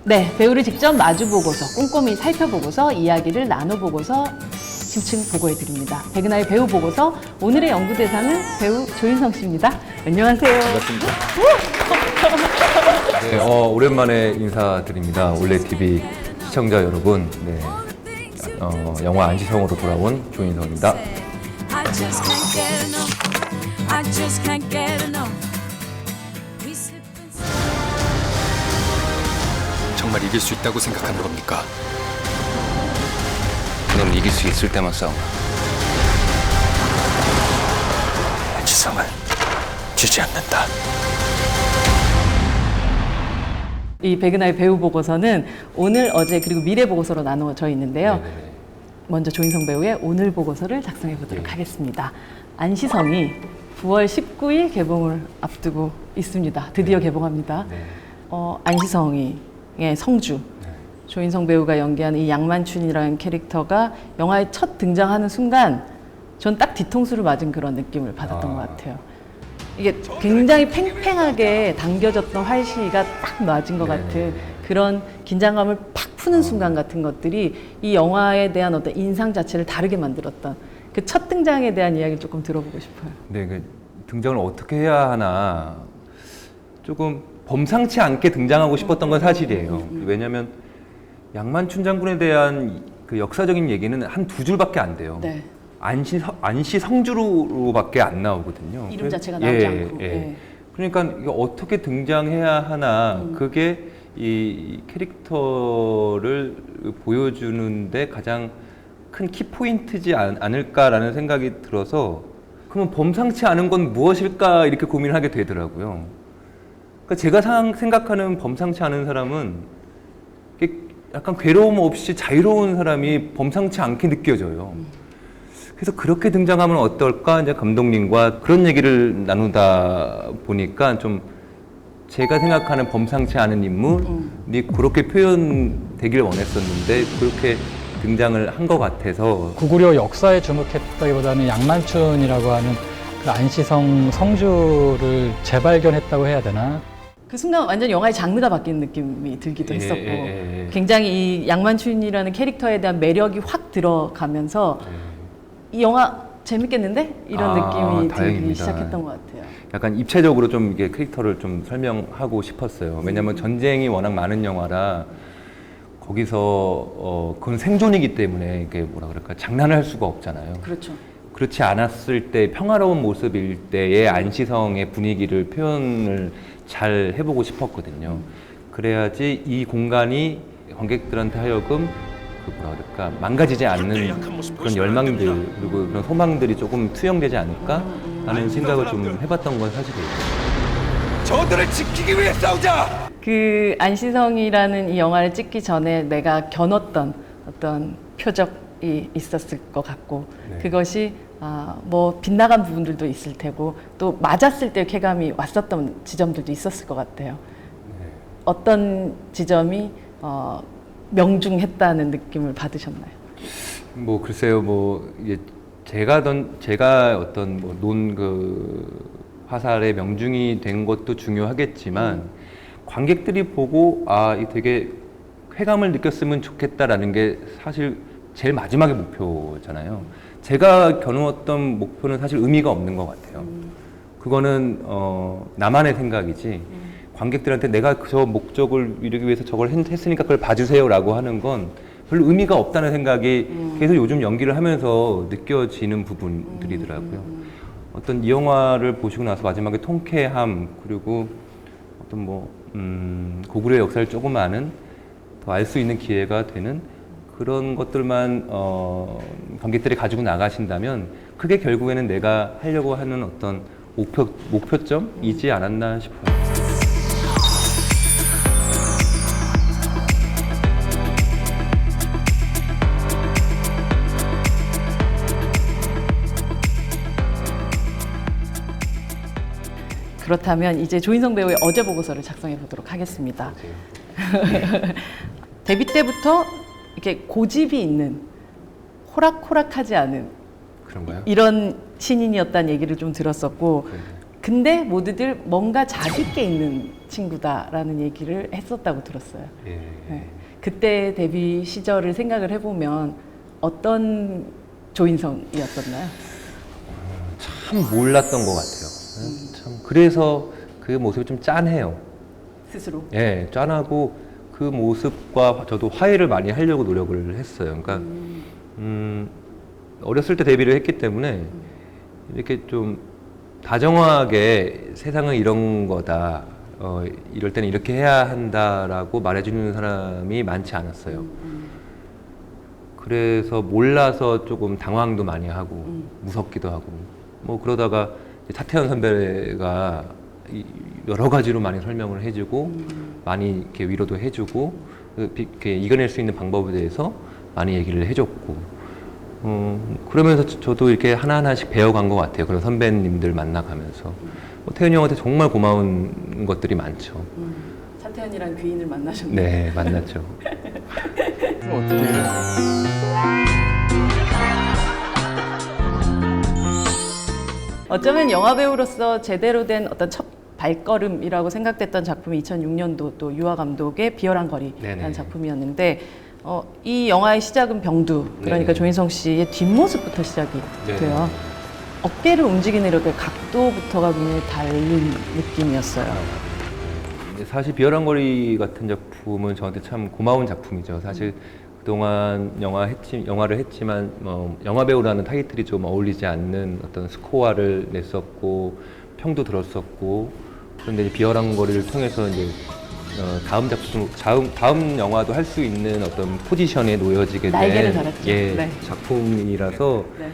네, 배우를 직접 마주보고서 꼼꼼히 살펴보고서 이야기를 나눠보고서 심층 보고해드립니다. 백은하의 배우 보고서 오늘의 연구 대상은 배우 조인성 씨입니다. 안녕하세요. 반갑습니다. 네, 오랜만에 인사드립니다. 올레TV 시청자 여러분, 네, 영화 안시성으로 돌아온 조인성입니다. I just can't get enough. I just can't get enough. We slip and slide. 정말 이길 수 있다고 생각하는 겁니까? 넌 이길 수 있을 때만 싸워. 지성을 주지 않는다. 이 백은하의 배우 보고서는 오늘, 어제 그리고 미래 보고서로 나누어져 있는데요. 네네. 먼저 조인성 배우의 오늘 보고서를 작성해 보도록 하겠습니다. 안시성이 9월 19일 개봉을 앞두고 있습니다. 드디어 개봉합니다. 네. 안시성의 성주, 조인성 배우가 연기하는 이 양만춘이라는 캐릭터가 영화에 첫 등장하는 순간 전 딱 뒤통수를 맞은 그런 느낌을 받았던 것 같아요. 이게 굉장히 팽팽하게 당겨졌던 활시가 딱 맞은 것 같은 그런 긴장감을 팍 푸는 순간 같은 것들이 이 영화에 대한 어떤 인상 자체를 다르게 만들었던 그 첫 등장에 대한 이야기를 조금 들어보고 싶어요. 네, 그 등장을 어떻게 해야 하나 조금 범상치 않게 등장하고 싶었던 건 사실이에요. 왜냐하면 양만춘 장군에 대한 그 역사적인 얘기는 한 두 줄밖에 안 돼요. 네. 안시 성주로밖에 안 나오거든요. 이름 자체가 나오지 않고. 예. 예. 그러니까 이게 어떻게 등장해야 하나 그게 이 캐릭터를 보여주는데 가장 큰 키포인트지 않을까라는 생각이 들어서 그러면 범상치 않은 건 무엇일까 이렇게 고민을 하게 되더라고요. 그러니까 제가 생각하는 범상치 않은 사람은 약간 괴로움 없이 자유로운 사람이 범상치 않게 느껴져요. 그래서 그렇게 등장하면 어떨까 이제 감독님과 그런 얘기를 나누다 보니까 좀 제가 생각하는 범상치 않은 인물이 그렇게 표현되길 원했었는데 그렇게 등장을 한 것 같아서 구구려 역사에 주목했다기보다는 양만춘이라고 하는 그 안시성 성주를 재발견했다고 해야 되나? 그 순간 완전 영화의 장르가 바뀌는 느낌이 들기도 했었고 굉장히 이 양만춘이라는 캐릭터에 대한 매력이 확 들어가면서 이 영화 재밌겠는데? 이런 느낌이 들기 다행입니다. 시작했던 것 같아요. 약간 입체적으로 좀 이게 캐릭터를 좀 설명하고 싶었어요. 왜냐하면 전쟁이 워낙 많은 영화라 거기서 그건 생존이기 때문에 이게 뭐라 그럴까 장난을 할 수가 없잖아요. 그렇죠. 그렇지 않았을 때 평화로운 모습일 때의 안시성의 분위기를 표현을 잘 해보고 싶었거든요. 그래야지 이 공간이 관객들한테 하여금 그 뭐라 그럴까 망가지지 않는 그런 열망들 그리고 그런 소망들이 조금 투영되지 않을까 하는 생각을 좀 해봤던 건 사실이에요. 저들을 지키기 위해 싸우자! 그 안시성이라는 이 영화를 찍기 전에 내가 겨눴던 어떤 표적이 있었을 것 같고 그것이 뭐 빗나간 부분들도 있을 테고 또 맞았을 때 쾌감이 왔었던 지점들도 있었을 것 같아요. 어떤 지점이 명중했다는 느낌을 받으셨나요? 뭐 글쎄요, 뭐 이게 제가 어떤 뭐 논 그 화살의 명중이 된 것도 중요하겠지만 관객들이 보고 이 되게 쾌감을 느꼈으면 좋겠다라는 게 사실 제일 마지막의 목표잖아요. 제가 겨누었던 목표는 사실 의미가 없는 것 같아요. 그거는 나만의 생각이지 관객들한테 내가 저 목적을 이루기 위해서 저걸 했으니까 그걸 봐주세요라고 하는 건 별로 의미가 없다는 생각이 계속 요즘 연기를 하면서 느껴지는 부분들이더라고요. 어떤 이 영화를 보시고 나서 마지막에 통쾌함 그리고 어떤 뭐 고구려의 역사를 조금 아는 더 알 수 있는 기회가 되는 그런 것들만 관객들이 가지고 나가신다면 그게 결국에는 내가 하려고 하는 어떤 목표점이지 않았나 싶어요. 그렇다면 이제 조인성 배우의 어제 보고서를 작성해 보도록 하겠습니다. 데뷔 때부터 이렇게 고집이 있는 호락호락하지 않은 그런가요? 이런 신인이었다는 얘기를 좀 들었었고 근데 모두들 뭔가 자질게 있는 친구다라는 얘기를 했었다고 들었어요. 예. 네. 그때 데뷔 시절을 생각을 해보면 어떤 조인성이었었나요? 참 몰랐던 것 같아요. 참 그래서 그 모습이 좀 짠해요. 스스로. 예, 짠하고 그 모습과 저도 화해를 많이 하려고 노력을 했어요. 그러니까 어렸을 때 데뷔를 했기 때문에 이렇게 좀 다정하게 세상은 이런 거다. 이럴 때는 이렇게 해야 한다라고 말해주는 사람이 많지 않았어요. 그래서 몰라서 조금 당황도 많이 하고 무섭기도 하고 뭐 그러다가 차태현 선배가 여러 가지로 많이 설명을 해주고 많이 이렇게 위로도 해주고 이렇게 이겨낼 수 있는 방법에 대해서 많이 얘기를 해줬고 그러면서 저도 이렇게 하나하나씩 배워간 것 같아요. 그런 선배님들 만나가면서 태현이 형한테 정말 고마운 것들이 많죠. 차태현이랑 귀인을 만나셨나요? 네, 만났죠. 어떻게 어쩌면 영화 배우로서 제대로 된 어떤 첫 발걸음이라고 생각됐던 작품이 2006년도 또 유아 감독의 비열한 거리라는 네네. 작품이었는데 이 영화의 시작은 병두, 그러니까 네네. 조인성 씨의 뒷모습부터 시작이 네네. 돼요. 어깨를 움직이는 이렇게 각도부터가 굉장히 다른 느낌이었어요. 사실 비열한 거리 같은 작품은 저한테 참 고마운 작품이죠. 사실 그동안 영화를 했지만 영화 배우라는 타이틀이 좀 어울리지 않는 어떤 스코어를 냈었고 평도 들었었고 그런데 이제 비열한 거리를 통해서 이제 다음 영화도 할 수 있는 어떤 포지션에 놓여지게 날개를 된 달았죠. 예, 네. 작품이라서 네.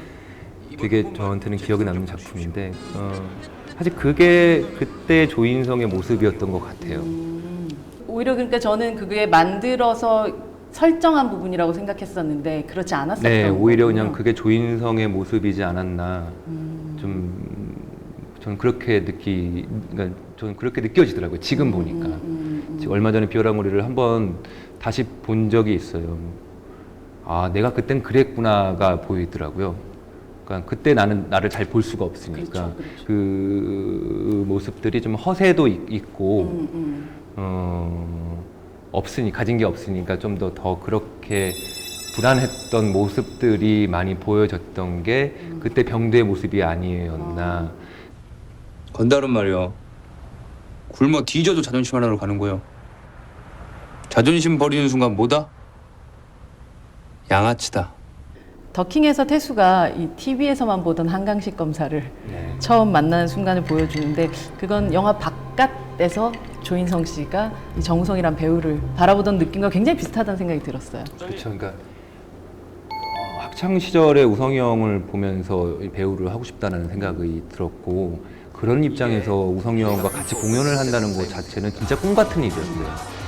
되게 저한테는 기억에 남는 작품인데 사실 그게 그때 조인성의 모습이었던 것 같아요. 오히려 그러니까 저는 그게 만들어서 설정한 부분이라고 생각했었는데 그렇지 않았었던 네, 오히려 그냥 거군요. 그게 조인성의 모습이지 않았나. 저는 그렇게 그러니까 저는 그렇게 느껴지더라고요. 지금 보니까. 지금 얼마 전에 비열한 거리를 한번 다시 본 적이 있어요. 아, 내가 그땐 그랬구나가 보이더라고요. 그러니까 그때 나를 잘 볼 수가 없으니까 그렇죠, 그렇죠. 그 모습들이 좀 허세도 있고 가진 게 없으니까 좀 더 그렇게 불안했던 모습들이 많이 보여졌던 게 그때 병두의 모습이 아니었나. 건달은 말이야. 굶어 뒤져도 자존심 하나로 가는 거야. 자존심 버리는 순간 뭐다? 양아치다. 더킹에서 태수가 이 TV에서만 보던 한강식 검사를 네. 처음 만나는 순간을 보여주는데 그건 영화 바깥에서 조인성 씨가 이 정우성이란 배우를 바라보던 느낌과 굉장히 비슷하다는 생각이 들었어요. 그렇죠. 그러니까 학창 시절에 우성이 형을 보면서 이 배우를 하고 싶다는 생각이 들었고 그런 입장에서 우성이 형과 같이 공연을 한다는 것 자체는 진짜 꿈 같은 일이었어요.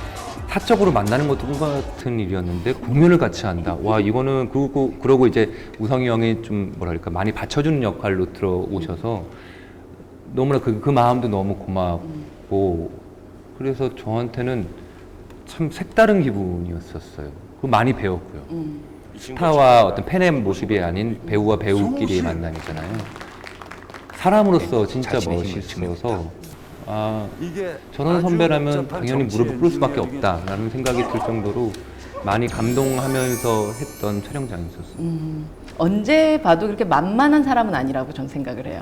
사적으로 만나는 것도 꿈 같은 일이었는데 공연을 같이 한다. 와, 이거는 그러고 이제 우성이 형이 좀 뭐랄까 많이 받쳐주는 역할로 들어오셔서 너무나 그 마음도 너무 고맙고 그래서 저한테는 참 색다른 기분이었었어요. 그 많이 배웠고요. 스타와 어떤 팬의 모습이 아닌 배우와 배우끼리의 만남이잖아요. 사람으로서 진짜 멋있어서 저런 선배라면 당연히 무릎을 꿇을 수밖에 없다라는 생각이 들 정도로 많이 감동하면서 했던 촬영장이었어요. 언제 봐도 그렇게 만만한 사람은 아니라고 전 생각을 해요.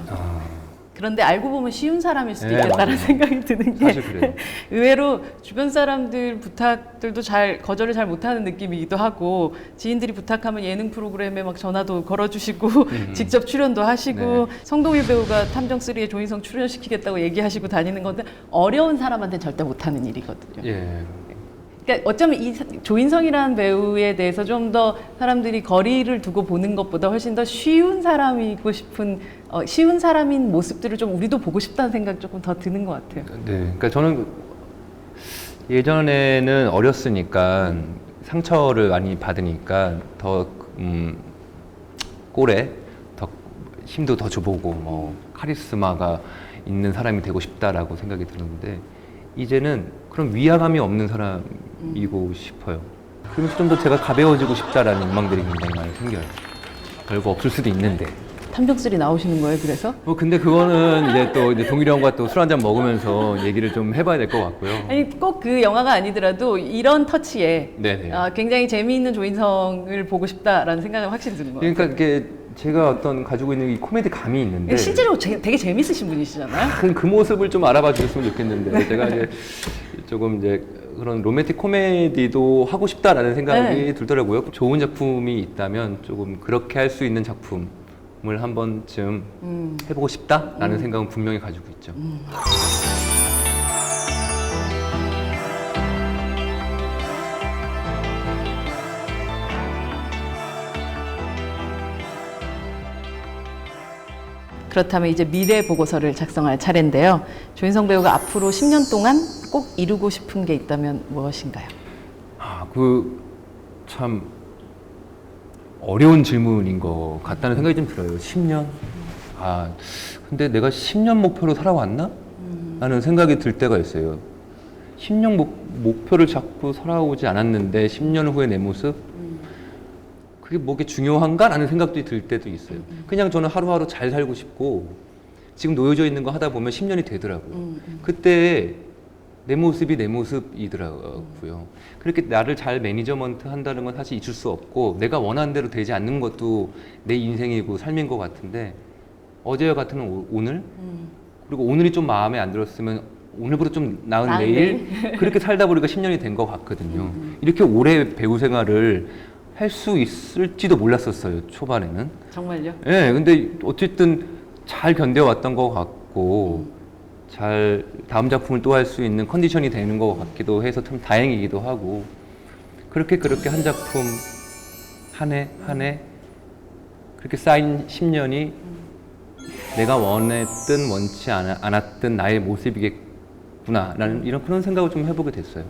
그런데 알고 보면 쉬운 사람일 수도 네, 있겠다는 맞아요. 생각이 드는 게 사실 그래요. 의외로 주변 사람들 부탁들도 거절을 잘 못하는 느낌이기도 하고 지인들이 부탁하면 예능 프로그램에 막 전화도 걸어주시고 직접 출연도 하시고 네. 성동일 배우가 탐정3에 조인성 출연시키겠다고 얘기하시고 다니는 건데 어려운 사람한테는 절대 못하는 일이거든요. 예. 그러니까 어쩌면 이 조인성이라는 배우에 대해서 좀 더 사람들이 거리를 두고 보는 것보다 훨씬 더 쉬운 사람이고 싶은 쉬운 사람인 모습들을 좀 우리도 보고 싶다는 생각 조금 더 드는 것 같아요. 네. 그러니까 저는 예전에는 어렸으니까 상처를 많이 받으니까 더 꼴에 더 힘도 더 줘보고 뭐 카리스마가 있는 사람이 되고 싶다라고 생각이 들었는데 이제는 그런 위화감이 없는 사람이고 싶어요. 그러면서 좀 더 제가 가벼워지고 싶다라는 욕망들이 굉장히 많이 생겨요. 별거 없을 수도 있는데. 탐정술이 나오시는 거예요, 그래서? 근데 그거는 이제 또 이제 동일이 형과 또 술 한잔 먹으면서 얘기를 좀 해봐야 될 것 같고요. 아니, 꼭 그 영화가 아니더라도 이런 터치에 네네. 굉장히 재미있는 조인성을 보고 싶다라는 생각은 확실히 드는 것 같아요. 그러니까 이게 제가 어떤 가지고 있는 이 코미디 감이 있는데 실제로 되게 재밌으신 분이시잖아요. 그 모습을 좀 알아봐 주셨으면 좋겠는데 제가 이제 조금 이제 그런 로맨틱 코미디도 하고 싶다라는 생각이 들더라고요. 좋은 작품이 있다면 조금 그렇게 할 수 있는 작품을 한 번쯤 해보고 싶다라는 생각은 분명히 가지고 있죠. 그렇다면 이제 미래 보고서를 작성할 차례인데요. 조인성 배우가 앞으로 10년 동안 꼭 이루고 싶은 게 있다면 무엇인가요? 참 어려운 질문인 것 같다는 생각이 좀 들어요. 10년? 근데 내가 10년 목표로 살아왔나? 라는 생각이 들 때가 있어요. 10년 목표를 잡고 살아오지 않았는데 10년 후의 내 모습? 그게 뭐게 중요한가? 라는 생각도 들 때도 있어요. 그냥 저는 하루하루 잘 살고 싶고 지금 놓여져 있는 거 하다 보면 10년이 되더라고요. 그때 내 모습이 내 모습이더라고요. 그렇게 나를 잘 매니저먼트 한다는 건 사실 잊을 수 없고 내가 원하는 대로 되지 않는 것도 내 인생이고 삶인 것 같은데 어제와 같은 오늘 그리고 오늘이 좀 마음에 안 들었으면 오늘보다 좀 나은 내일 그렇게 살다 보니까 10년이 된 것 같거든요. 이렇게 오래 배우 생활을 할 수 있을지도 몰랐었어요, 초반에는. 정말요? 네, 근데 어쨌든 잘 견뎌왔던 것 같고 잘 다음 작품을 또 할 수 있는 컨디션이 되는 것 같기도 해서 참 다행이기도 하고 그렇게 한 작품 한 해 그렇게 쌓인 10년이 내가 원했든 원치 않았든 나의 모습이겠구나라는 그런 생각을 좀 해보게 됐어요.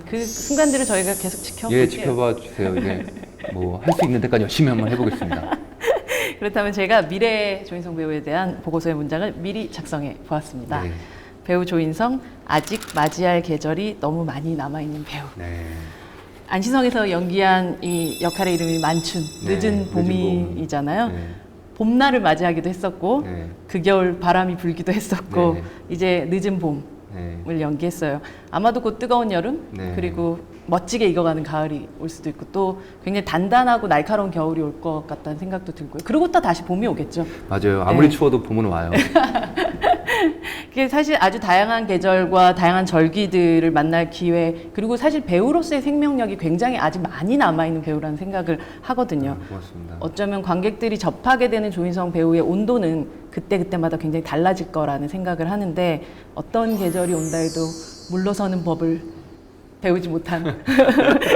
그 순간들을 저희가 계속 지켜볼게요. 예, 지켜봐 주세요. 이제 뭐 할 수 있는 데까지 열심히 한번 해보겠습니다. 그렇다면 제가 미래 조인성 배우에 대한 보고서의 문장을 미리 작성해 보았습니다. 네. 배우 조인성, 아직 맞이할 계절이 너무 많이 남아있는 배우. 네. 안시성에서 연기한 이 역할의 이름이 만춘, 네, 늦은 봄이잖아요. 네. 봄날을 맞이하기도 했었고 네. 그 겨울 바람이 불기도 했었고 네. 이제 늦은 봄을 네. 연기했어요. 아마도 곧 뜨거운 여름 네. 그리고 멋지게 익어가는 가을이 올 수도 있고 또 굉장히 단단하고 날카로운 겨울이 올 것 같다는 생각도 들고요. 그러고 또 다시 봄이 오겠죠. 맞아요. 아무리 네. 추워도 봄은 와요. 그게 사실 아주 다양한 계절과 다양한 절기들을 만날 기회 그리고 사실 배우로서의 생명력이 굉장히 아직 많이 남아있는 배우라는 생각을 하거든요. 고맙습니다. 어쩌면 관객들이 접하게 되는 조인성 배우의 온도는 그때그때마다 굉장히 달라질 거라는 생각을 하는데 어떤 계절이 온다 해도 물러서는 법을 배우지 못한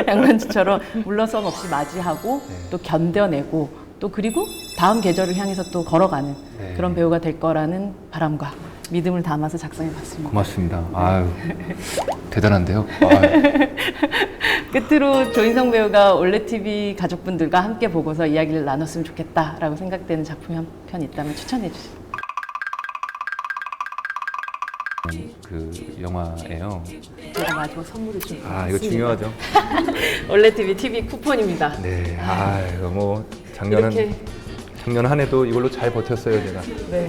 양만추처럼 물러섬 없이 맞이하고 또 견뎌내고 또 그리고 다음 계절을 향해서 또 걸어가는 네. 그런 배우가 될 거라는 바람과 믿음을 담아서 작성해봤습니다. 고맙습니다. 아유, 대단한데요. 아유. 끝으로 조인성 배우가 올레TV 가족분들과 함께 보고서 이야기를 나눴으면 좋겠다라고 생각되는 작품이 한 편 있다면 추천해 주세요. 그 영화예요. 제가 마지막 선물을 좀 이거 중요하죠. 올레TV TV 쿠폰입니다. 네. 이거 뭐 작년 한 해도 이걸로 잘 버텼어요, 제가. 네.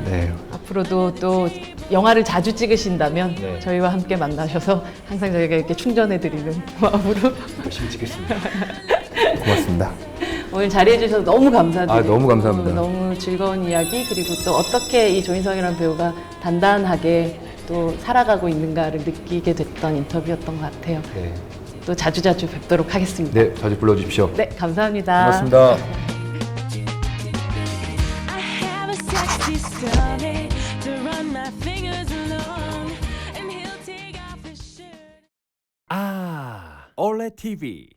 네. 앞으로도 또 영화를 자주 찍으신다면 네. 저희와 함께 만나셔서 항상 저희가 이렇게 충전해드리는 마음으로 열심히 찍겠습니다. 고맙습니다. 오늘 자리해 주셔서 너무 감사드리고 너무 감사합니다. 너무 즐거운 이야기 그리고 또 어떻게 이 조인성이라는 배우가 단단하게 또 살아가고 있는가를 느끼게 됐던 인터뷰였던 것 같아요. 네. 또 자주자주 뵙도록 하겠습니다. 네, 자주 불러주십시오. 네, 감사합니다. 고맙습니다. I have a sexy stomach to run my fingers along, and he'll take off his shirt. 올레 TV